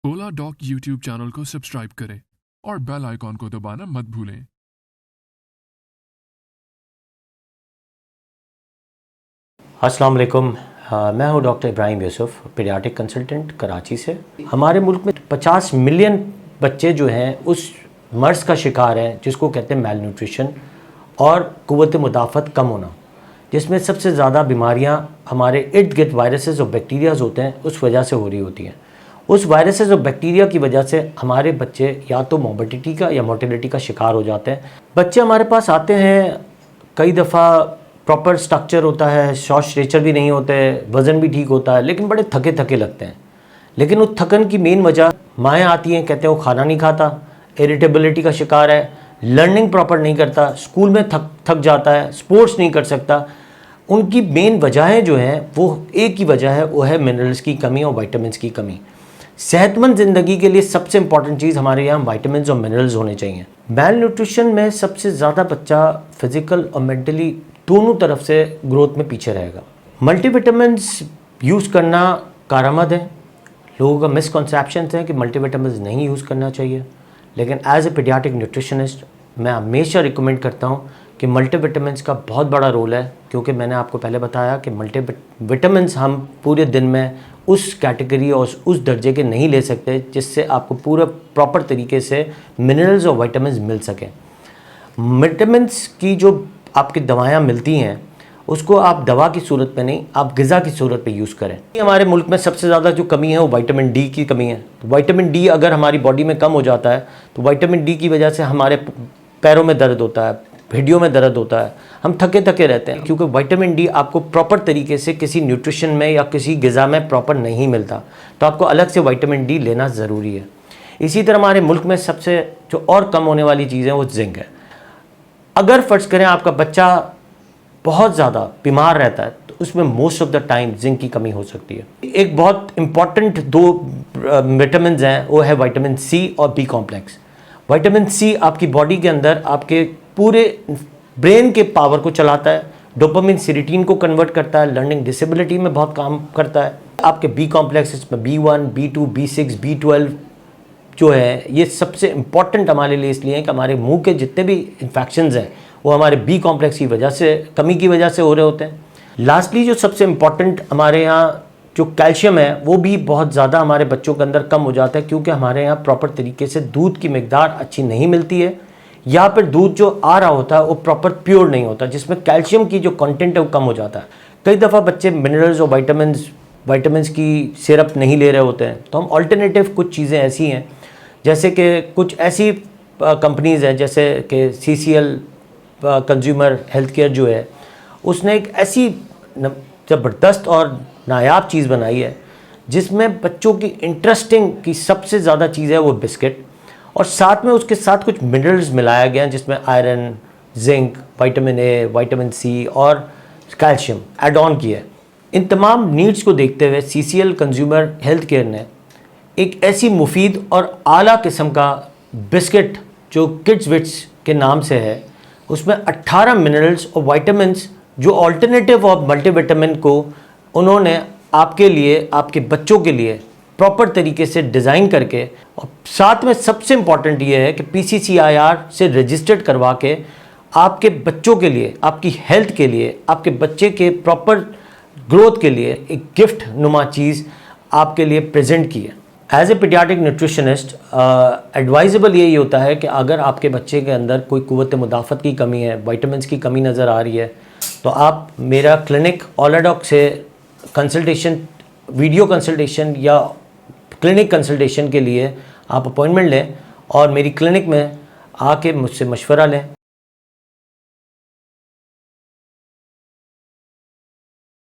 ओला dock YouTube channel को subscribe करें और बेल आइकॉन को दबाना मत भूलें। अस्सलाम वालेकुम। मैं हूं doctor Ibrahim Yusuf, paediatric consultant Karachi से। हमारे मुल्क में 50 मिलियन बच्चे जो हैं उस मर्ज़ का शिकार हैं जिसको कहते हैं मेल न्यूट्रिशन और क़ुव्वत मुदाफ़त कम होना, जिसमें सबसे ज़्यादा बीमारियां हमारे इर्द गिर्द वायरसेस और बैक्टीरियाज़ होते हैं उस वजह से हो रही होती हैं। उस वायरसेस और बैक्टीरिया की वजह से हमारे बच्चे या तो मोर्बिडिटी का या मोर्टेलिटी का शिकार हो जाते हैं। बच्चे हमारे पास आते हैं, कई दफ़ा प्रॉपर स्ट्रक्चर होता है, शॉर्ट स्ट्रेचर भी नहीं होते, वज़न भी ठीक होता है, लेकिन बड़े थके थके लगते हैं। लेकिन उस थकन की मेन वजह माएँ आती हैं, कहते हैं वो खाना नहीं खाता, इरिटेबिलिटी का शिकार है, लर्निंग प्रॉपर नहीं करता, स्कूल में थक जाता है, स्पोर्ट्स नहीं कर सकता। उनकी मेन वजहें जो हैं वो एक ही वजह है, वो है मिनरल्स की कमी और विटामिन्स की कमी। सेहतमंद ज़िंदगी के लिए सबसे इंपॉर्टेंट चीज़ हमारे यहाँ विटामिन्स और मिनरल्स होने चाहिए। मेल न्यूट्रिशन में सबसे ज़्यादा बच्चा फिज़िकल और मेंटली दोनों तरफ से ग्रोथ में पीछे रहेगा। मल्टीविटामिन्स यूज़ करना कारआमद है। लोगों का मिसकॉन्सेप्शन है कि मल्टीविटामिन्स नहीं यूज़ करना चाहिए, लेकिन एज ए पीडियाट्रिक न्यूट्रिशनिस्ट मैं हमेशा रिकमेंड करता हूँ कि मल्टीविटामिन्स का बहुत बड़ा रोल है, क्योंकि मैंने आपको पहले बताया कि मल्टीविटामिन्स हम पूरे दिन में उस कैटेगरी और उस दर्जे के नहीं ले सकते जिससे आपको पूरा प्रॉपर तरीके से मिनरल्स और विटामिन्स मिल सकें। विटामिन्स की जो आपकी दवाएं मिलती हैं उसको आप दवा की सूरत में नहीं, आप ग़िज़ा की सूरत पे यूज़ करें। हमारे मुल्क में सबसे ज़्यादा जो कमी है वो विटामिन डी की कमी है। तो विटामिन डी अगर हमारी बॉडी में कम हो जाता है तो विटामिन डी की वजह से हमारे पैरों में दर्द होता है, हड्डियों में दर्द होता है, हम थके थके रहते हैं, क्योंकि विटामिन डी आपको प्रॉपर तरीके से किसी न्यूट्रिशन में या किसी ग़िज़ा में प्रॉपर नहीं मिलता, तो आपको अलग से विटामिन डी लेना ज़रूरी है। इसी तरह हमारे मुल्क में सबसे जो और कम होने वाली चीज़ है वो जिंक है। अगर फ़र्ज़ करें आपका बच्चा बहुत ज़्यादा बीमार रहता है तो उसमें most of the time zinc की कमी हो सकती है। एक बहुत इंपॉर्टेंट दो विटामिन हैं, वो है विटामिन सी और बी कॉम्प्लेक्स। विटामिन सी आपकी बॉडी के अंदर आपके पूरे ब्रेन के पावर को चलाता है, डोपामिन सेरोटोनिन को कन्वर्ट करता है, लर्निंग डिसेबिलिटी में बहुत काम करता है। आपके बी कॉम्प्लेक्स इसमें B1, B2, B6, B12 जो है ये सबसे इम्पॉर्टेंट हमारे लिए इसलिए है कि हमारे मुंह के जितने भी इन्फेक्शंस हैं वो हमारे बी कॉम्प्लेक्स की वजह से, कमी की वजह से हो रहे होते हैं। लास्टली जो सबसे इम्पॉर्टेंट हमारे यहाँ जो कैल्शियम है वो भी बहुत ज़्यादा हमारे बच्चों के अंदर कम हो जाता है, क्योंकि हमारे यहाँ प्रॉपर तरीके से दूध की मिकदार अच्छी नहीं मिलती है, या फिर दूध जो आ रहा होता है वो प्रॉपर प्योर नहीं होता, जिसमें कैल्शियम की जो कंटेंट है वो कम हो जाता है। कई दफ़ा बच्चे मिनरल्स और विटामिन्स की सिरप नहीं ले रहे होते हैं, तो हम ऑल्टरनेटिव कुछ चीज़ें ऐसी हैं, जैसे कि कुछ ऐसी कंपनीज़ हैं जैसे कि CCL कंज्यूमर हेल्थ केयर जो है उसने एक ऐसी ज़बरदस्त और नायाब चीज़ बनाई है जिसमें बच्चों की इंटरेस्टिंग की सबसे ज़्यादा चीज़ है वो बिस्किट, और साथ में उसके साथ कुछ मिनरल्स मिलाया गया हैं जिसमें iron, zinc, vitamin A, vitamin C और कैल्शियम एड ऑन किया है। इन तमाम नीड्स को देखते हुए CCL कंज्यूमर हेल्थ केयर ने एक ऐसी मुफीद और आला किस्म का बिस्किट जो किड्स विट्स के नाम से है, उसमें 18 मिनरल्स और विटामिन्स जो अल्टरनेटिव ऑफ मल्टीविटामिन को उन्होंने आपके लिए, आपके बच्चों के लिए प्रॉपर तरीके से डिज़ाइन करके, और साथ में सबसे इम्पॉर्टेंट ये है कि PCCIR से रजिस्टर्ड करवा के आपके बच्चों के लिए, आपकी हेल्थ के लिए, आपके बच्चे के प्रॉपर ग्रोथ के लिए एक गिफ्ट नुमा चीज़ आपके लिए प्रेजेंट की है। As a pediatric nutritionist advisable यही होता है कि अगर आपके बच्चे के अंदर कोई क़ुव्वत मुदाफ़त की कमी है, विटामिन्स की कमी नज़र आ रही है, तो आप मेरा क्लिनिक ओला डॉक से कंसल्टेशन, वीडियो कंसल्टेशन या क्लिनिक कंसल्टेशन के लिए आप अपॉइंटमेंट लें और मेरी क्लिनिक में आके मुझसे मशवरा लें।